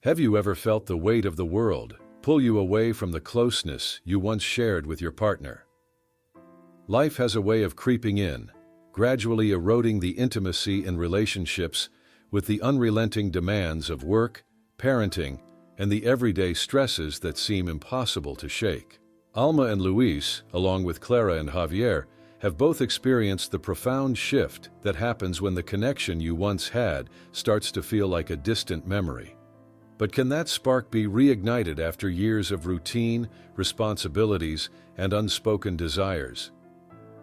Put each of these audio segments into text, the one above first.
Have you ever felt the weight of the world pull you away from the closeness you once shared with your partner? Life has a way of creeping in, gradually eroding the intimacy in relationships with the unrelenting demands of work, parenting, and the everyday stresses that seem impossible to shake. Alma and Luis, along with Clara and Javier, have both experienced the profound shift that happens when the connection you once had starts to feel like a distant memory. But can that spark be reignited after years of routine, responsibilities, and unspoken desires?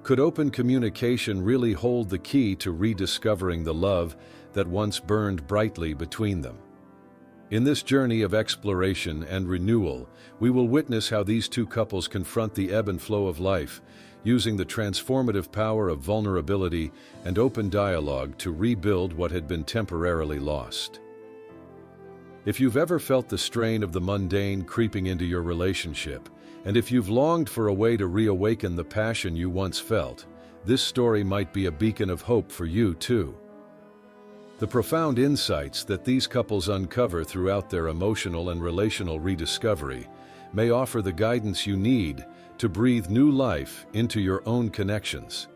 Could open communication really hold the key to rediscovering the love that once burned brightly between them? In this journey of exploration and renewal, we will witness how these two couples confront the ebb and flow of life, using the transformative power of vulnerability and open dialogue to rebuild what had been temporarily lost. If you've ever felt the strain of the mundane creeping into your relationship, and if you've longed for a way to reawaken the passion you once felt, this story might be a beacon of hope for you too. The profound insights that these couples uncover throughout their emotional and relational rediscovery may offer the guidance you need to breathe new life into your own connections.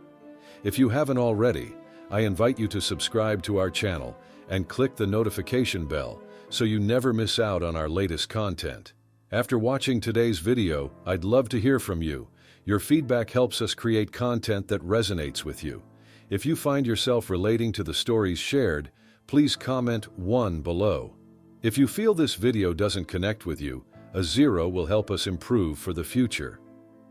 If you haven't already, I invite you to subscribe to our channel and click the notification bell so you never miss out on our latest content. After watching today's video, I'd love to hear from you. Your feedback helps us create content that resonates with you. If you find yourself relating to the stories shared, please comment 1 below. If you feel this video doesn't connect with you, a 0 will help us improve for the future.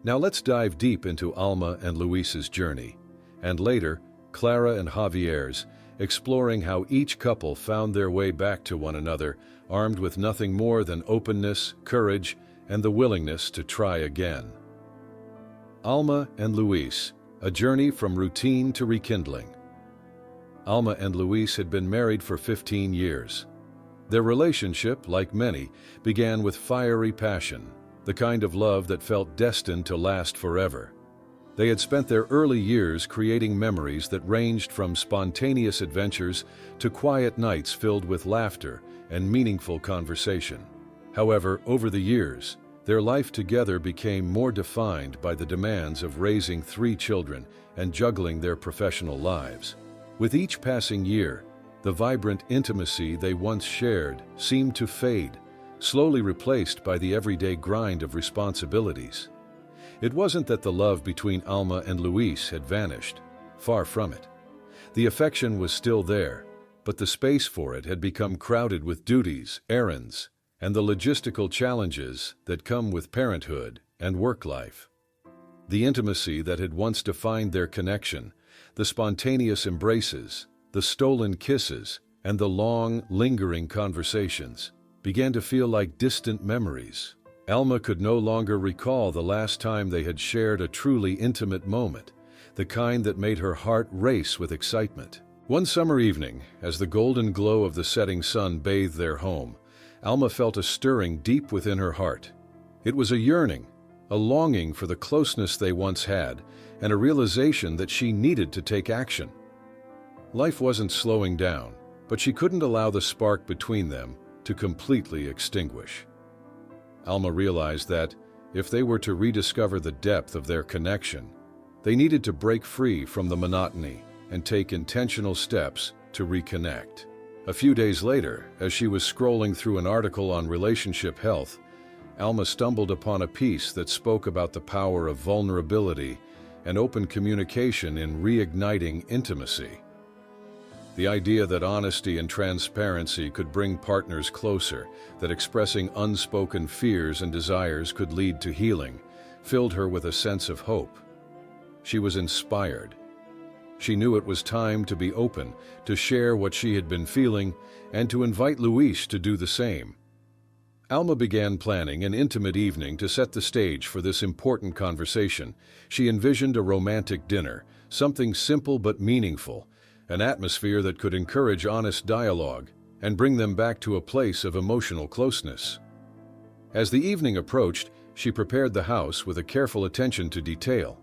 Now let's dive deep into Alma and Luis's journey, and later, Clara and Javier's, exploring how each couple found their way back to one another, armed with nothing more than openness, courage, and the willingness to try again. Alma and Luis, a journey from routine to rekindling. Alma and Luis had been married for 15 years. Their relationship, like many, began with fiery passion, the kind of love that felt destined to last forever. They had spent their early years creating memories that ranged from spontaneous adventures to quiet nights filled with laughter and meaningful conversation. However, over the years, their life together became more defined by the demands of raising 3 children and juggling their professional lives. With each passing year, the vibrant intimacy they once shared seemed to fade, slowly replaced by the everyday grind of responsibilities. It wasn't that the love between Alma and Luis had vanished. Far from it. The affection was still there, but the space for it had become crowded with duties, errands, and the logistical challenges that come with parenthood and work life. The intimacy that had once defined their connection, the spontaneous embraces, the stolen kisses, and the long, lingering conversations, began to feel like distant memories. Alma could no longer recall the last time they had shared a truly intimate moment, the kind that made her heart race with excitement. One summer evening, as the golden glow of the setting sun bathed their home, Alma felt a stirring deep within her heart. It was a yearning, a longing for the closeness they once had, and a realization that she needed to take action. Life wasn't slowing down, but she couldn't allow the spark between them to completely extinguish. Alma realized that, if they were to rediscover the depth of their connection, they needed to break free from the monotony and take intentional steps to reconnect. A few days later, as she was scrolling through an article on relationship health, Alma stumbled upon a piece that spoke about the power of vulnerability and open communication in reigniting intimacy. The idea that honesty and transparency could bring partners closer, that expressing unspoken fears and desires could lead to healing, filled her with a sense of hope. She was inspired. She knew it was time to be open, to share what she had been feeling, and to invite Luis to do the same. Alma began planning an intimate evening to set the stage for this important conversation. She envisioned a romantic dinner, something simple but meaningful, an atmosphere that could encourage honest dialogue and bring them back to a place of emotional closeness. As the evening approached, she prepared the house with a careful attention to detail.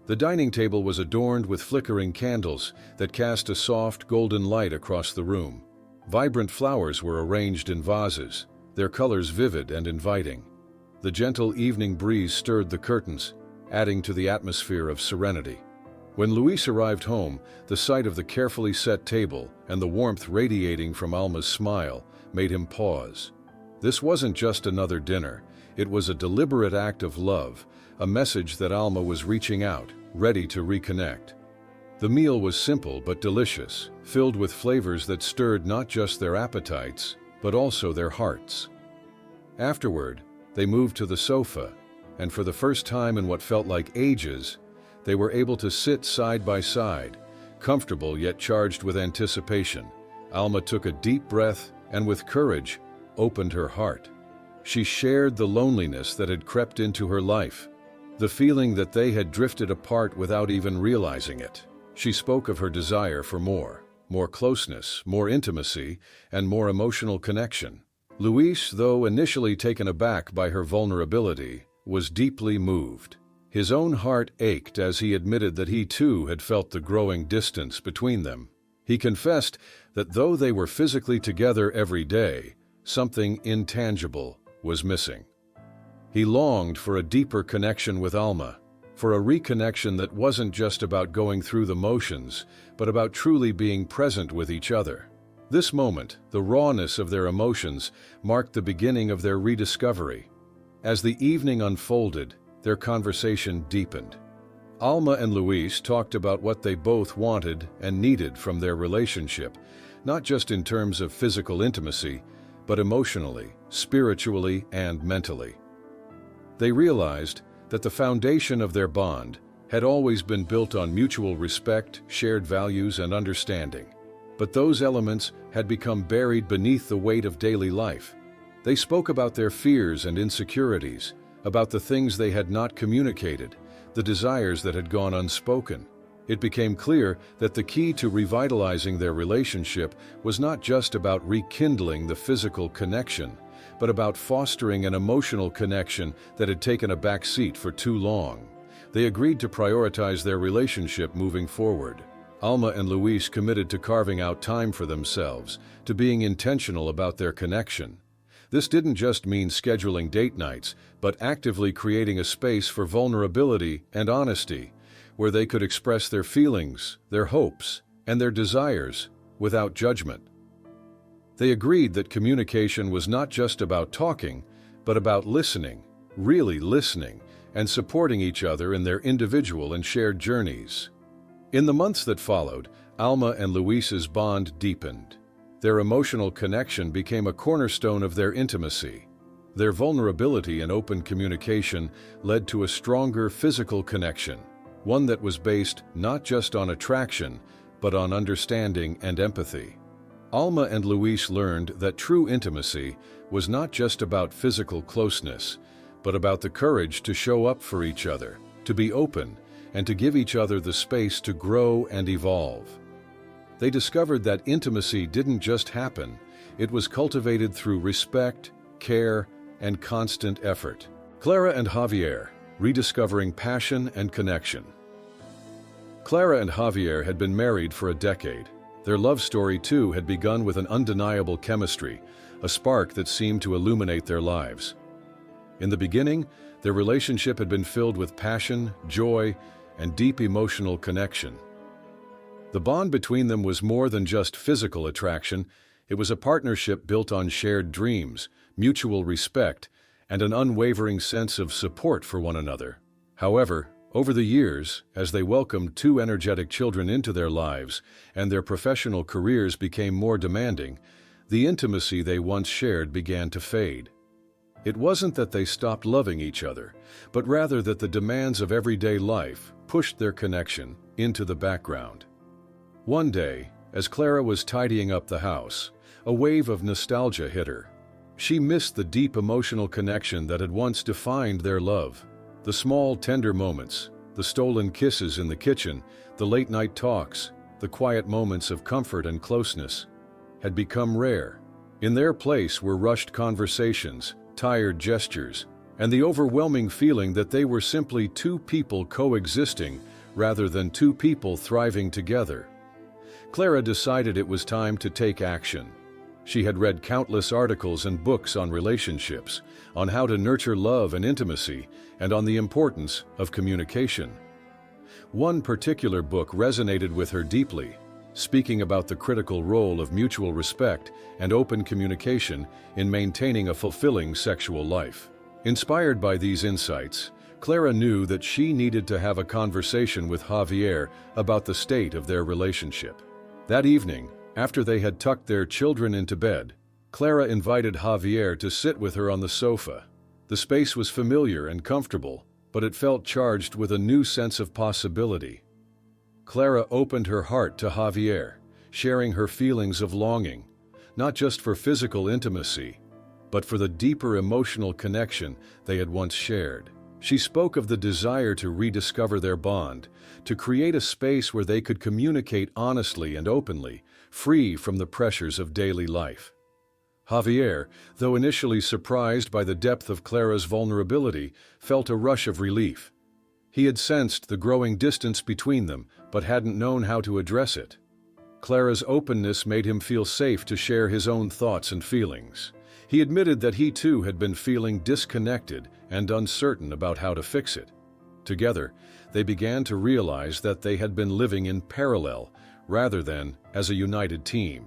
The dining table was adorned with flickering candles that cast a soft golden light across the room. Vibrant flowers were arranged in vases, their colors vivid and inviting. The gentle evening breeze stirred the curtains, adding to the atmosphere of serenity. When Luis arrived home, the sight of the carefully set table and the warmth radiating from Alma's smile made him pause. This wasn't just another dinner, it was a deliberate act of love, a message that Alma was reaching out, ready to reconnect. The meal was simple but delicious, filled with flavors that stirred not just their appetites, but also their hearts. Afterward, they moved to the sofa, and for the first time in what felt like ages, they were able to sit side by side, comfortable yet charged with anticipation. Alma took a deep breath and with courage opened her heart. She shared the loneliness that had crept into her life, the feeling that they had drifted apart without even realizing it. She spoke of her desire for more closeness, more intimacy, and more emotional connection. Luis, though initially taken aback by her vulnerability, was deeply moved. His own heart ached as he admitted that he too had felt the growing distance between them. He confessed that though they were physically together every day, something intangible was missing. He longed for a deeper connection with Alma, for a reconnection that wasn't just about going through the motions, but about truly being present with each other. This moment, the rawness of their emotions, marked the beginning of their rediscovery. As the evening unfolded, their conversation deepened. Alma and Luis talked about what they both wanted and needed from their relationship, not just in terms of physical intimacy, but emotionally, spiritually, and mentally. They realized that the foundation of their bond had always been built on mutual respect, shared values, and understanding. But those elements had become buried beneath the weight of daily life. They spoke about their fears and insecurities, about the things they had not communicated, the desires that had gone unspoken. It became clear that the key to revitalizing their relationship was not just about rekindling the physical connection, but about fostering an emotional connection that had taken a back seat for too long. They agreed to prioritize their relationship moving forward. Alma and Luis committed to carving out time for themselves, to being intentional about their connection. This didn't just mean scheduling date nights, but actively creating a space for vulnerability and honesty, where they could express their feelings, their hopes, and their desires without judgment. They agreed that communication was not just about talking, but about listening, really listening, and supporting each other in their individual and shared journeys. In the months that followed, Alma and Luis's bond deepened. Their emotional connection became a cornerstone of their intimacy. Their vulnerability and open communication led to a stronger physical connection, one that was based not just on attraction, but on understanding and empathy. Alma and Luis learned that true intimacy was not just about physical closeness, but about the courage to show up for each other, to be open, and to give each other the space to grow and evolve. They discovered that intimacy didn't just happen, it was cultivated through respect, care, and constant effort. Clara and Javier, rediscovering passion and connection. Clara and Javier had been married for a decade. Their love story, too, had begun with an undeniable chemistry, a spark that seemed to illuminate their lives. In the beginning, their relationship had been filled with passion, joy, and deep emotional connection. The bond between them was more than just physical attraction, it was a partnership built on shared dreams, mutual respect, and an unwavering sense of support for one another. However, over the years, as they welcomed two energetic children into their lives and their professional careers became more demanding, the intimacy they once shared began to fade. It wasn't that they stopped loving each other, but rather that the demands of everyday life pushed their connection into the background. One day, as Clara was tidying up the house, a wave of nostalgia hit her. She missed the deep emotional connection that had once defined their love. The small, tender moments, the stolen kisses in the kitchen, the late-night talks, the quiet moments of comfort and closeness, had become rare. In their place were rushed conversations, tired gestures, and the overwhelming feeling that they were simply two people coexisting rather than two people thriving together. Clara decided it was time to take action. She had read countless articles and books on relationships, on how to nurture love and intimacy, and on the importance of communication. One particular book resonated with her deeply, speaking about the critical role of mutual respect and open communication in maintaining a fulfilling sexual life. Inspired by these insights, Clara knew that she needed to have a conversation with Javier about the state of their relationship. That evening, after they had tucked their children into bed, Clara invited Javier to sit with her on the sofa. The space was familiar and comfortable, but it felt charged with a new sense of possibility. Clara opened her heart to Javier, sharing her feelings of longing, not just for physical intimacy, but for the deeper emotional connection they had once shared. She spoke of the desire to rediscover their bond, to create a space where they could communicate honestly and openly, free from the pressures of daily life. Javier, though initially surprised by the depth of Clara's vulnerability, felt a rush of relief. He had sensed the growing distance between them, but hadn't known how to address it. Clara's openness made him feel safe to share his own thoughts and feelings. He admitted that he too had been feeling disconnected and uncertain about how to fix it. Together, they began to realize that they had been living in parallel rather than as a united team.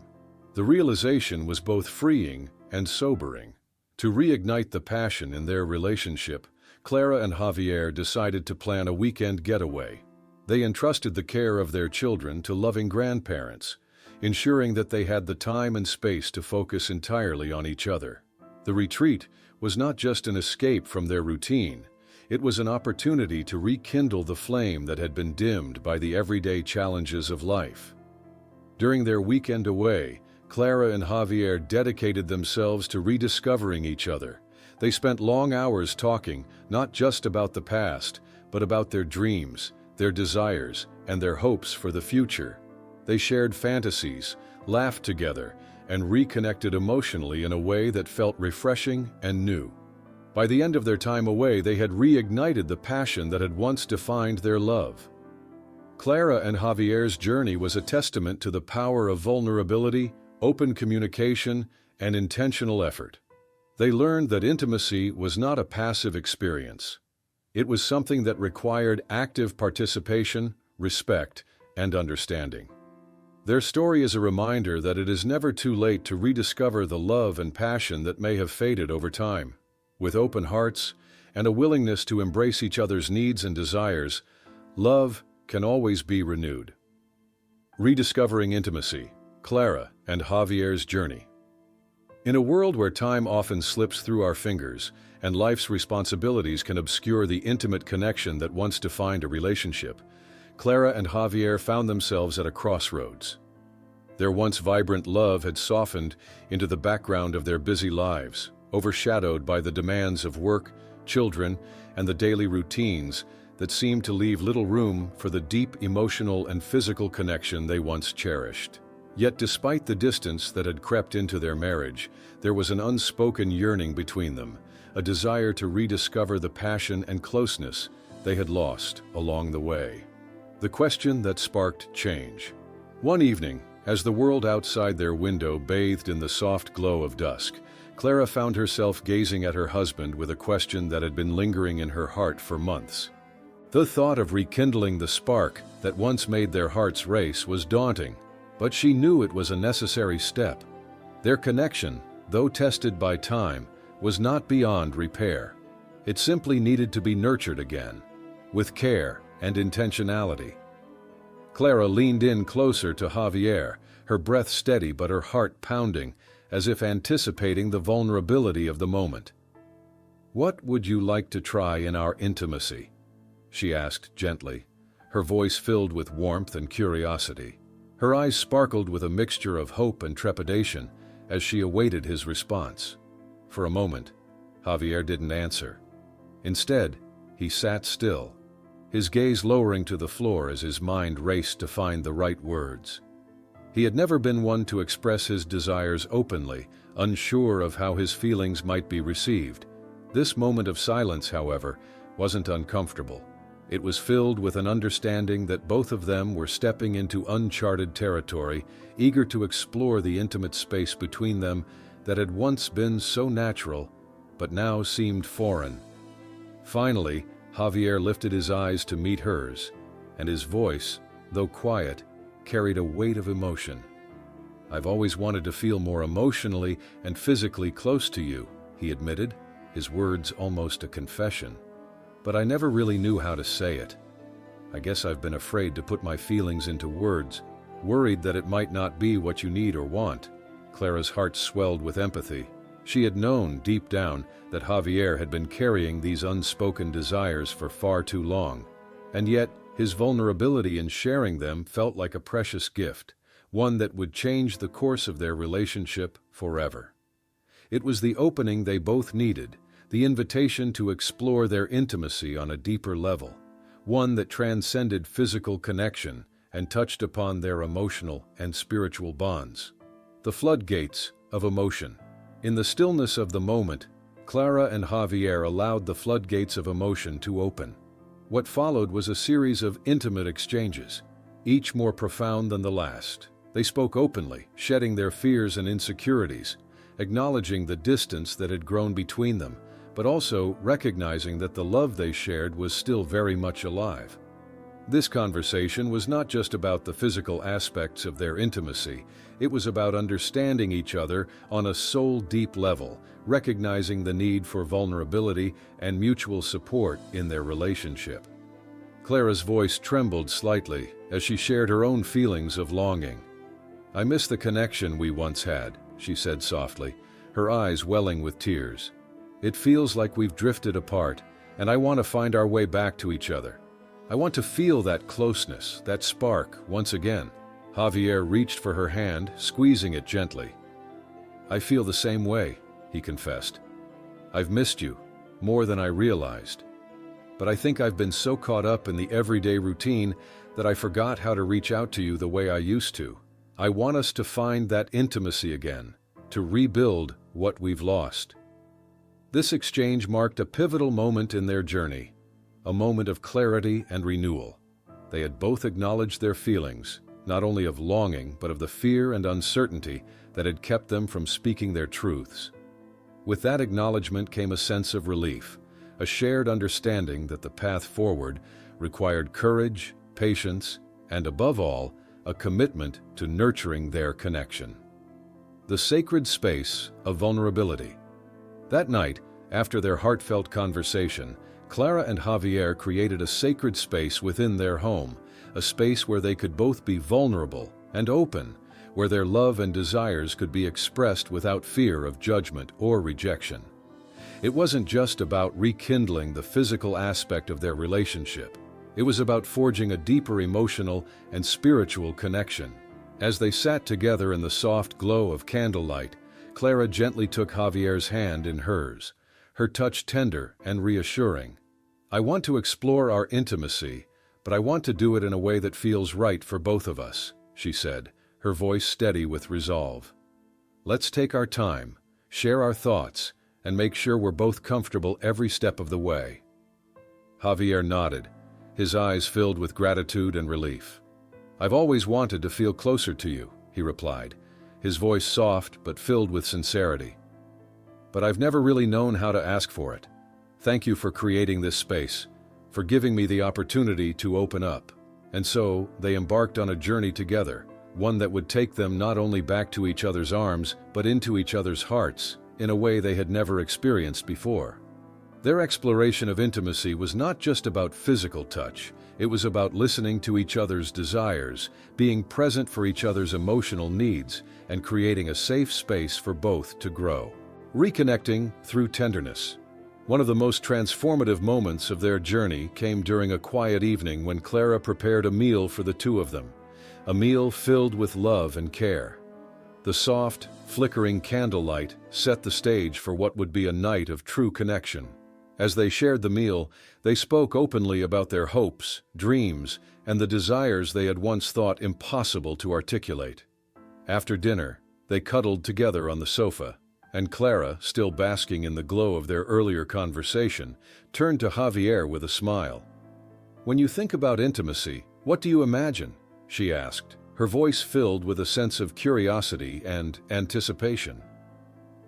The realization was both freeing and sobering. To reignite the passion in their relationship, Clara and Javier decided to plan a weekend getaway. They entrusted the care of their children to loving grandparents, ensuring that they had the time and space to focus entirely on each other. The retreat was not just an escape from their routine, it was an opportunity to rekindle the flame that had been dimmed by the everyday challenges of life. During their weekend away, Clara and Javier dedicated themselves to rediscovering each other. They spent long hours talking, not just about the past, but about their dreams, their desires, and their hopes for the future. They shared fantasies, laughed together, and reconnected emotionally in a way that felt refreshing and new. By the end of their time away, they had reignited the passion that had once defined their love. Clara and Javier's journey was a testament to the power of vulnerability, open communication, and intentional effort. They learned that intimacy was not a passive experience. It was something that required active participation, respect, and understanding. Their story is a reminder that it is never too late to rediscover the love and passion that may have faded over time. With open hearts and a willingness to embrace each other's needs and desires, love can always be renewed. Rediscovering intimacy, Clara and Javier's journey. In a world where time often slips through our fingers and life's responsibilities can obscure the intimate connection that once defined a relationship, Clara and Javier found themselves at a crossroads. Their once vibrant love had softened into the background of their busy lives, overshadowed by the demands of work, children, and the daily routines that seemed to leave little room for the deep emotional and physical connection they once cherished. Yet despite the distance that had crept into their marriage, there was an unspoken yearning between them, a desire to rediscover the passion and closeness they had lost along the way. The question that sparked change. One evening, as the world outside their window bathed in the soft glow of dusk, Clara found herself gazing at her husband with a question that had been lingering in her heart for months. The thought of rekindling the spark that once made their hearts race was daunting, but she knew it was a necessary step. Their connection, though tested by time, was not beyond repair. It simply needed to be nurtured again, with care and intentionality. Clara leaned in closer to Javier, her breath steady but her heart pounding, as if anticipating the vulnerability of the moment. "What would you like to try in our intimacy?" she asked gently, her voice filled with warmth and curiosity. Her eyes sparkled with a mixture of hope and trepidation as she awaited his response. For a moment, Javier didn't answer. Instead, he sat still, his gaze lowering to the floor as his mind raced to find the right words. He had never been one to express his desires openly, unsure of how his feelings might be received. This moment of silence, however, wasn't uncomfortable. It was filled with an understanding that both of them were stepping into uncharted territory, eager to explore the intimate space between them that had once been so natural, but now seemed foreign. Finally, Javier lifted his eyes to meet hers, and his voice, though quiet, carried a weight of emotion. "I've always wanted to feel more emotionally and physically close to you," he admitted, his words almost a confession. "But I never really knew how to say it. I guess I've been afraid to put my feelings into words, worried that it might not be what you need or want." Clara's heart swelled with empathy. She had known, deep down, that Javier had been carrying these unspoken desires for far too long. And yet, his vulnerability in sharing them felt like a precious gift, one that would change the course of their relationship forever. It was the opening they both needed, the invitation to explore their intimacy on a deeper level, one that transcended physical connection and touched upon their emotional and spiritual bonds. The floodgates of emotion. In the stillness of the moment, Clara and Javier allowed the floodgates of emotion to open. What followed was a series of intimate exchanges, each more profound than the last. They spoke openly, shedding their fears and insecurities, acknowledging the distance that had grown between them, but also recognizing that the love they shared was still very much alive. This conversation was not just about the physical aspects of their intimacy, it was about understanding each other on a soul-deep level, recognizing the need for vulnerability and mutual support in their relationship. Clara's voice trembled slightly as she shared her own feelings of longing. "I miss the connection we once had," she said softly, her eyes welling with tears. "It feels like we've drifted apart, and I want to find our way back to each other. I want to feel that closeness, that spark, once again." Javier reached for her hand, squeezing it gently. "I feel the same way," he confessed. "I've missed you, more than I realized. But I think I've been so caught up in the everyday routine that I forgot how to reach out to you the way I used to. I want us to find that intimacy again, to rebuild what we've lost." This exchange marked a pivotal moment in their journey, a moment of clarity and renewal. They had both acknowledged their feelings, not only of longing but of the fear and uncertainty that had kept them from speaking their truths. With that acknowledgement came a sense of relief, a shared understanding that the path forward required courage, patience, and above all, a commitment to nurturing their connection. The sacred space of vulnerability. That night, after their heartfelt conversation, Clara and Javier created a sacred space within their home, a space where they could both be vulnerable and open, where their love and desires could be expressed without fear of judgment or rejection. It wasn't just about rekindling the physical aspect of their relationship. It was about forging a deeper emotional and spiritual connection. As they sat together in the soft glow of candlelight, Clara gently took Javier's hand in hers, her touch tender and reassuring. "I want to explore our intimacy, but I want to do it in a way that feels right for both of us," she said, her voice steady with resolve. "Let's take our time, share our thoughts, and make sure we're both comfortable every step of the way." Javier nodded, his eyes filled with gratitude and relief. "I've always wanted to feel closer to you," he replied, his voice soft but filled with sincerity. "But I've never really known how to ask for it. Thank you for creating this space, for giving me the opportunity to open up." And so, they embarked on a journey together, one that would take them not only back to each other's arms, but into each other's hearts, in a way they had never experienced before. Their exploration of intimacy was not just about physical touch, it was about listening to each other's desires, being present for each other's emotional needs, and creating a safe space for both to grow. Reconnecting through tenderness. One of the most transformative moments of their journey came during a quiet evening when Clara prepared a meal for the two of them, a meal filled with love and care. The soft, flickering candlelight set the stage for what would be a night of true connection. As they shared the meal, they spoke openly about their hopes, dreams, and the desires they had once thought impossible to articulate. After dinner, they cuddled together on the sofa, and Clara, still basking in the glow of their earlier conversation, turned to Javier with a smile. When you think about intimacy, what do you imagine? She asked, her voice filled with a sense of curiosity and anticipation.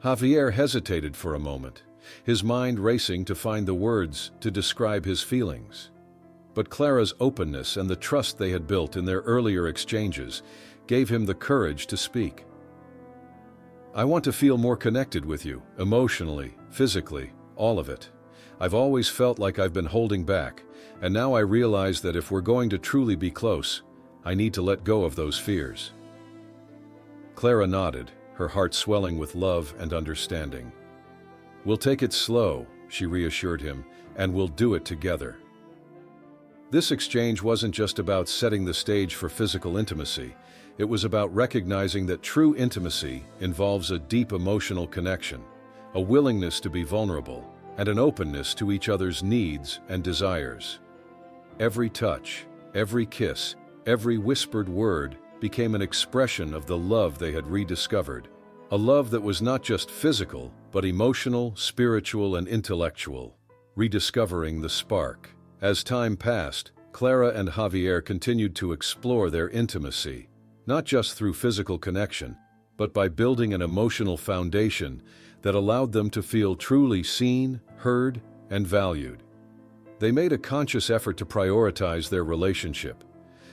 Javier hesitated for a moment, his mind racing to find the words to describe his feelings. But Clara's openness and the trust they had built in their earlier exchanges gave him the courage to speak. I want to feel more connected with you, emotionally, physically, all of it. I've always felt like I've been holding back, and now I realize that if we're going to truly be close, I need to let go of those fears. Clara nodded, her heart swelling with love and understanding. We'll take it slow, she reassured him, and we'll do it together. This exchange wasn't just about setting the stage for physical intimacy. It was about recognizing that true intimacy involves a deep emotional connection, a willingness to be vulnerable, and an openness to each other's needs and desires. Every touch, every kiss, every whispered word became an expression of the love they had rediscovered, a love that was not just physical, but emotional, spiritual, and intellectual, rediscovering the spark. As time passed, Clara and Javier continued to explore their intimacy, not just through physical connection, but by building an emotional foundation that allowed them to feel truly seen, heard, and valued. They made a conscious effort to prioritize their relationship,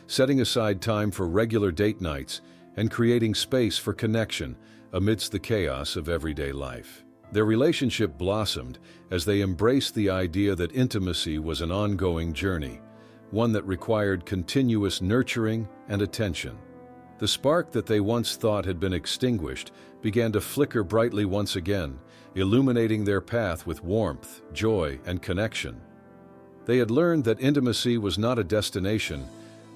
setting aside time for regular date nights and creating space for connection amidst the chaos of everyday life. Their relationship blossomed as they embraced the idea that intimacy was an ongoing journey, one that required continuous nurturing and attention. The spark that they once thought had been extinguished began to flicker brightly once again, illuminating their path with warmth, joy, and connection. They had learned that intimacy was not a destination,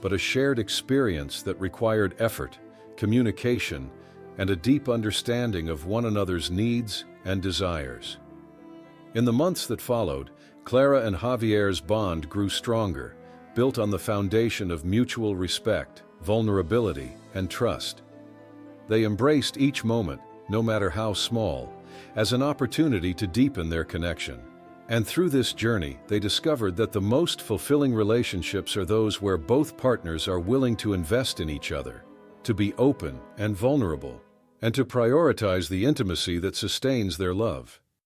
but a shared experience that required effort, communication, and a deep understanding of one another's needs and desires. In the months that followed, Clara and Javier's bond grew stronger, built on the foundation of mutual respect, vulnerability, and trust. They embraced each moment, no matter how small, as an opportunity to deepen their connection. And through this journey, they discovered that the most fulfilling relationships are those where both partners are willing to invest in each other, to be open and vulnerable, and to prioritize the intimacy that sustains their love.